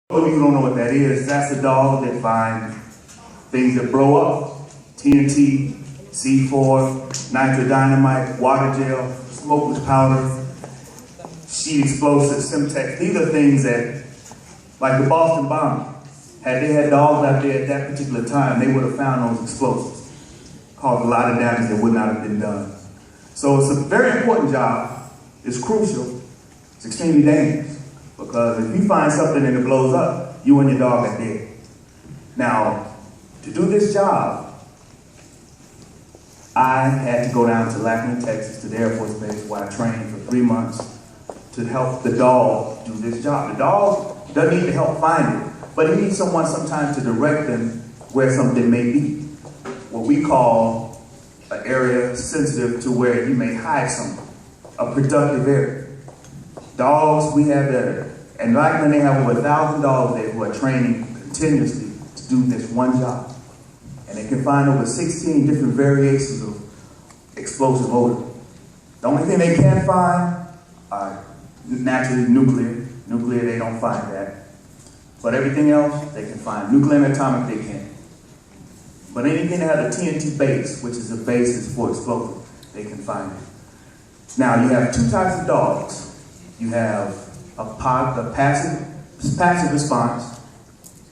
Those of you who don't know what that is, that's the dog that finds things that blow up. TNT, C4, nitrodynamite, water gel, smokeless powder, sheet explosives, Semtex. These are things that, like the Boston bombing, had they had dogs out there at that particular time, they would have found those explosives. Caused a lot of damage that would not have been done. So it's a very important job. It's crucial. It's extremely dangerous. Because if you find something and it blows up, you and your dog are dead. Now, to do this job, I had to go down to Lackland, Texas, to the Air Force Base, where I trained for 3 months to help the dog do this job. The dog doesn't need to help find it, but he needs someone sometimes to direct them where something may be. What we call an area sensitive to where you may hide something, a productive area. Dogs, we have that. And Lackland, they have over 1,000 dogs there who are training continuously to do this one job. And they can find over 16 different variations of explosive odor. The only thing they can't find are naturally nuclear. Nuclear, they don't find that. But everything else, they can find. Nuclear and atomic, they can. But anything that has a TNT base, which is the basis for explosive, they can find it. Now, you have two types of dogs. You have a passive response,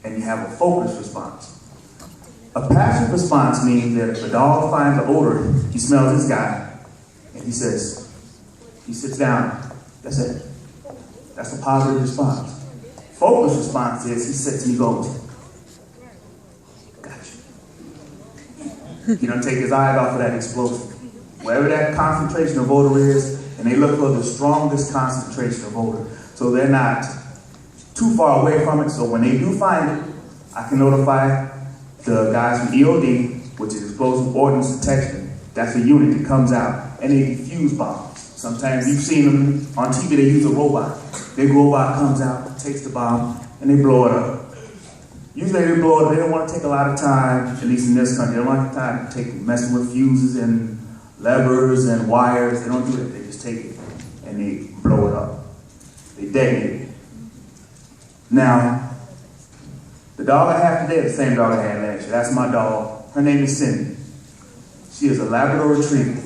and you have a focused response. A passive response means that if a dog finds an odor, he smells this guy, and he sits down. That's it. That's a positive response. Focused response is he sits and he goes, got you. He don't take his eyes off of that explosive. Wherever that concentration of odor is, and they look for the strongest concentration of odor. So they're not too far away from it. So when they do find it, I can notify the guys from EOD, which is Explosive Ordnance Detection. That's a unit that comes out, and they defuse bombs. Sometimes you've seen them on TV, they use a robot. Their robot comes out, takes the bomb, and they blow it up. Usually they blow it up, they don't want to take a lot of time, at least in this country. They don't want to take time to messing with fuses and levers and wires. They don't do that. They just take it and they blow it up. They detonate it. Now, the dog I have today is the same dog I had last year. That's my dog. Her name is Cindy. She is a Labrador Retriever.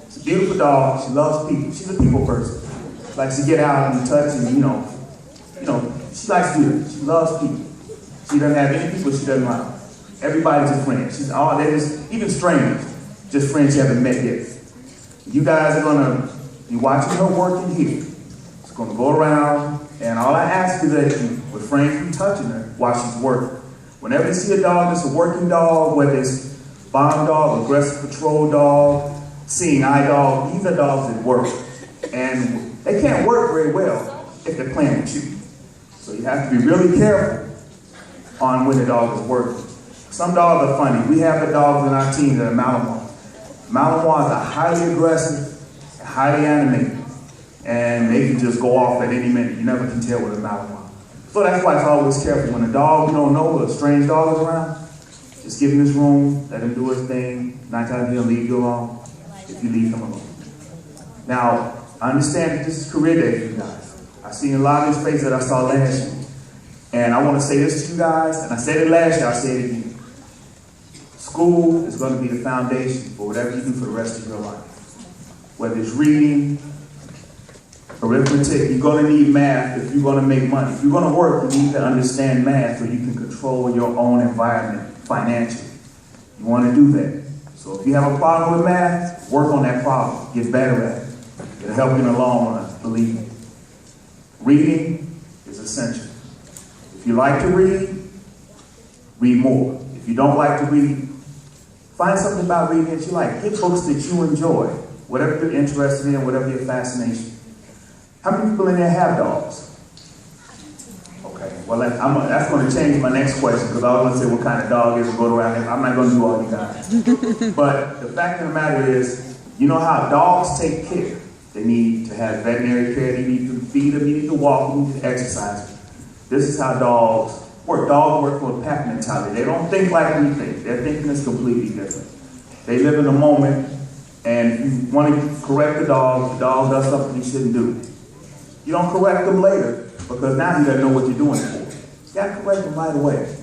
She's a beautiful dog. She loves people. She's a people person. She likes to get out and touch and, she likes to do that. She loves people. She doesn't have any people she doesn't like. Everybody's a friend. They're just, even strangers, just friends you haven't met yet. You guys are gonna be watching her work in here. She's gonna go around, and all I ask is that you refrain from touching her while she's working. Whenever you see a dog that's a working dog, whether it's bomb dog, aggressive patrol dog, seeing eye dog, these are dogs that work. And they can't work very well if they're playing with you. So you have to be really careful on when the dog is working. Some dogs are funny. We have the dogs in our team that are Malinois. Malinois are highly aggressive and highly animated. And they can just go off at any minute. You never can tell with a Malinois. So that's why it's always careful. When a dog you don't know, a strange dog is around, just give him his room, let him do his thing. 9 times he'll leave you alone if you leave him alone. Now, I understand that this is career day for you guys. I've seen a lot of these faces that I saw last year. And I want to say this to you guys, and I said it last year, I'll say it again. School is going to be the foundation for whatever you do for the rest of your life. Whether it's reading, arithmetic, you're going to need math if you're going to make money. If you're going to work, you need to understand math so you can control your own environment financially. You want to do that. So if you have a problem with math, work on that problem. Get better at it. It'll help you in the long run, believe me. Reading is essential. If you like to read, read more. If you don't like to read, find something about reading that you like. Get books that you enjoy, whatever you're interested in, whatever your fascination. How many people in there have dogs? Okay, well that's going to change my next question because I want to say what kind of dog is and go around there. I'm not going to do all you guys. But the fact of the matter is, you know how dogs take care. They need to have veterinary care, they need to feed them, you need to walk them, you need to exercise them. This is how dogs work. Dogs work for a pack mentality. They don't think like we think. Their thinking is completely different. They live in the moment, and if you want to correct the dog does something he shouldn't do. You don't correct them later, because now he doesn't know what you're doing for. You got to correct them right away.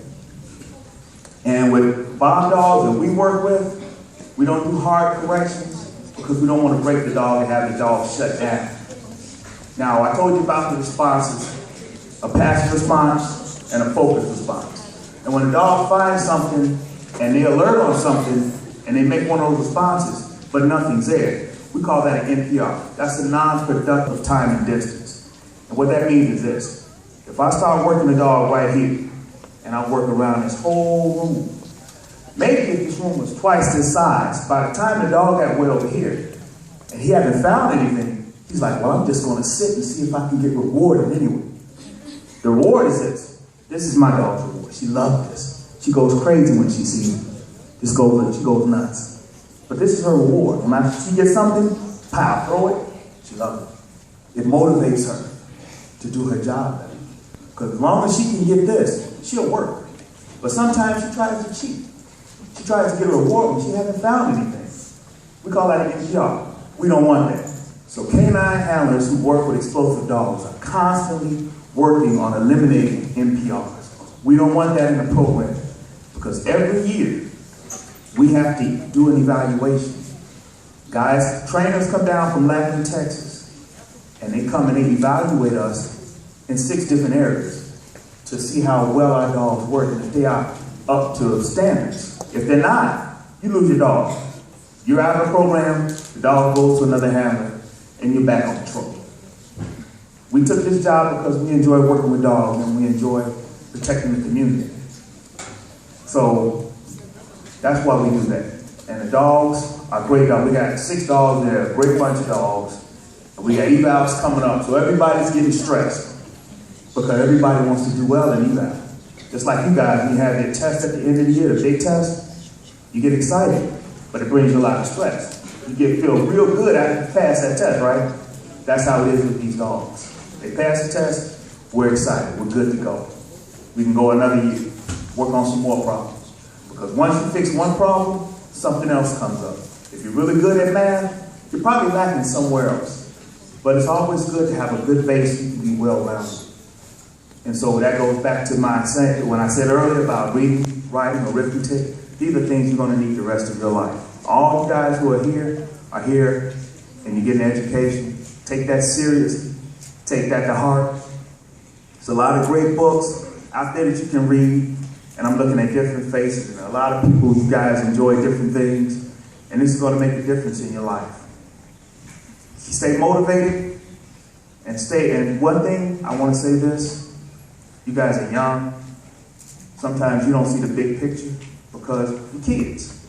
And with bomb dogs that we work with, we don't do hard corrections because we don't want to break the dog and have the dog shut down. Now, I told you about the responses, a passive response and a focused response. And when a dog finds something and they alert on something and they make one of those responses, but nothing's there, we call that an NPR. That's a non-productive time and distance. And what that means is this. If I start working the dog right here, and I work around this whole room, maybe if this room was twice this size, by the time the dog got way over here, and he hadn't found anything, he's like, well, I'm just going to sit and see if I can get rewarded anyway. The reward is this. This is my dog's reward. She loves this. She goes crazy when she sees me. She goes nuts. But this is her reward. When she gets something, pow, throw it. She loves it. It motivates her to do her job better. Because as long as she can get this, she'll work. But sometimes she tries to cheat. She tries to get a reward when she hasn't found anything. We call that an NPR. We don't want that. So K-9 handlers who work with explosive dogs are constantly working on eliminating NPRs. We don't want that in the program because every year we have to do an evaluation. Guys, trainers come down from Lackland, Texas, and they come and they evaluate us in 6 different areas to see how well our dogs work and if they are up to standards. If they're not, you lose your dog. You're out of the program, the dog goes to another handler, and you're back on patrol. We took this job because we enjoy working with dogs and we enjoy protecting the community. So that's why we do that. And the dogs are great dogs. We got 6 dogs there, a great bunch of dogs. And we got evals coming up, so everybody's getting stressed because everybody wants to do well in eval. Just like you guys, when you have your test at the end of the year, the big test, you get excited, but it brings you a lot of stress. You feel real good after you pass that test, right? That's how it is with these dogs. They pass the test, we're excited, we're good to go. We can go another year, work on some more problems. Because once you fix one problem, something else comes up. If you're really good at math, you're probably lacking somewhere else. But it's always good to have a good base so you can be well-rounded. And so that goes back to when I said earlier about reading, writing, arithmetic. These are things you're going to need the rest of your life. All you guys who are here, and you get an education. Take that seriously. Take that to heart. There's a lot of great books out there that you can read. And I'm looking at different faces. And a lot of people, you guys enjoy different things. And this is going to make a difference in your life. Stay motivated. And one thing, I want to say this. You guys are young. Sometimes you don't see the big picture because you're kids.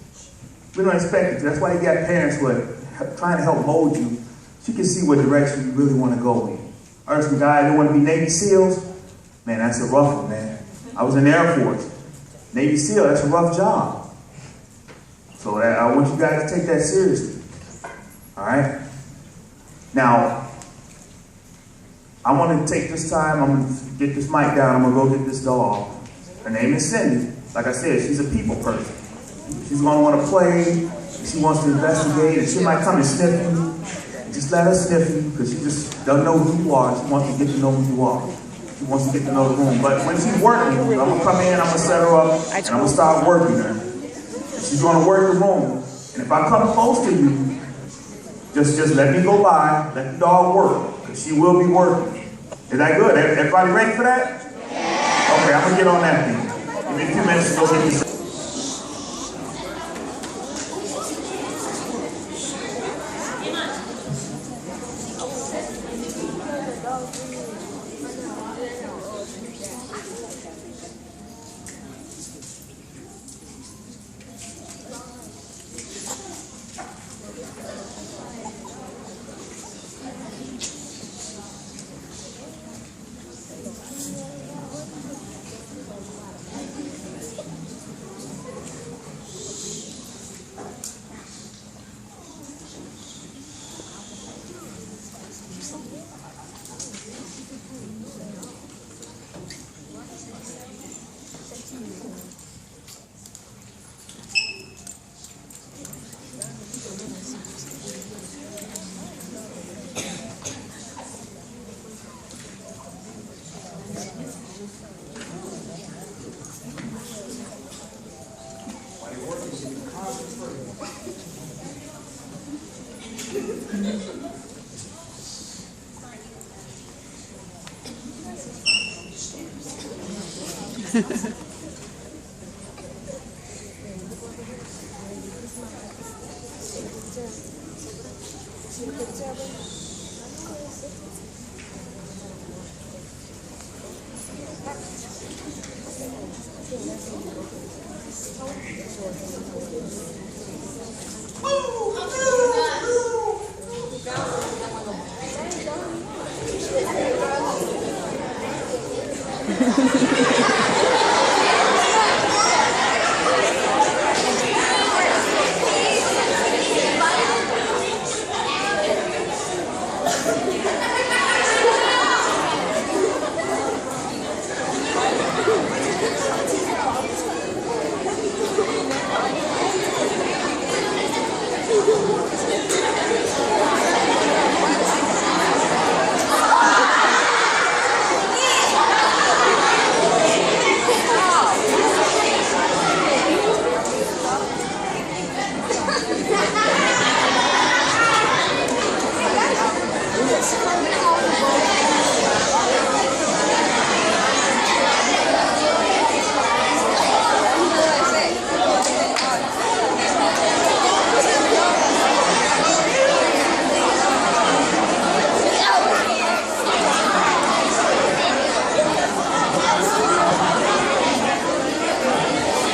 We don't expect it to. That's why you got parents who are trying to help mold you so you can see what direction you really want to go in. I heard some guys who want to be Navy SEALs. Man, that's a rough one, man. I was in the Air Force. Navy SEAL, that's a rough job. So I want you guys to take that seriously. All right? Now, I want to take this time, I'm going to get this mic down, I'm going to go get this dog. Her name is Cindy. Like I said, she's a people person. She's going to want to play, she wants to investigate, and she might come and sniff you. Just let her sniff you, because she just doesn't know who you are. She wants to get to know who you are. She wants to get to know the room. But when she's working, I'm going to come in, I'm going to set her up, and I'm going to start working her. She's going to work the room. And if I come close to you, just let me go by, let the dog work, because she will be working. Is that good? Everybody ready for that? Okay, I'm going to get on that thing. Give me a few minutes to go get this.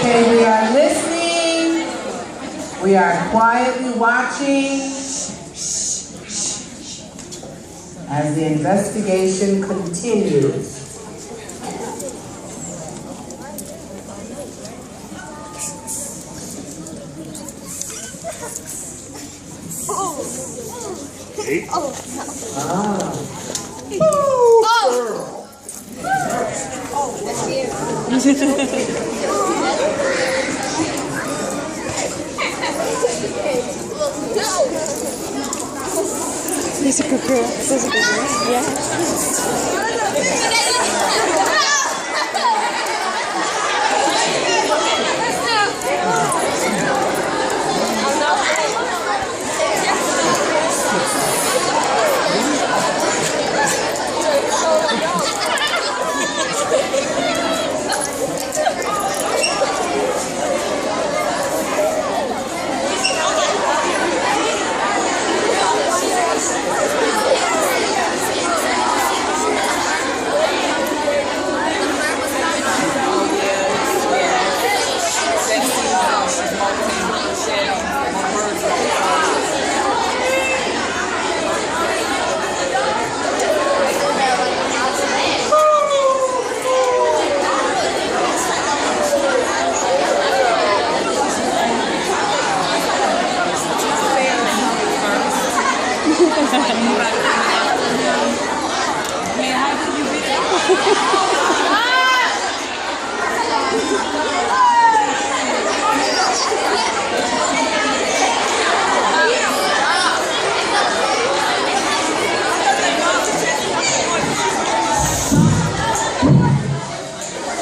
Okay, we are listening. We are quietly watching as the investigation continues. There's a good girl. There's a good girl. Yeah.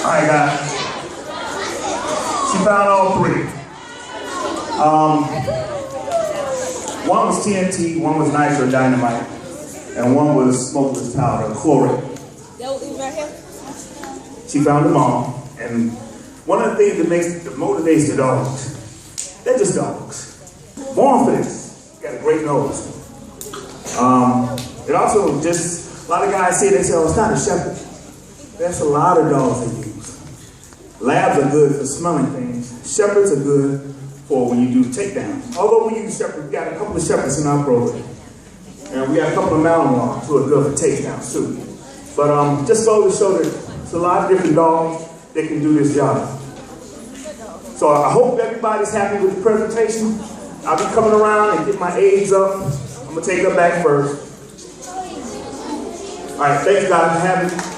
Alright guys, she found all three. One was TNT, one was nitro dynamite, and one was smokeless powder, chlorine. She found them all, and one of the things that motivates the dogs, they're just dogs. Born for this, got a great nose. It also just, a lot of guys say, they say, oh, it's not a shepherd. That's a lot of dogs they use. Labs are good for smelling things. Shepherds are good for when you do takedowns. Although we use shepherds, we got a couple of shepherds in our program. And we got a couple of Malinois who are good for takedowns too. But just so to show that there's a lot of different dogs that can do this job. So I hope everybody's happy with the presentation. I'll be coming around and get my aids up. I'm gonna take them back first. All right, thanks guys for having me.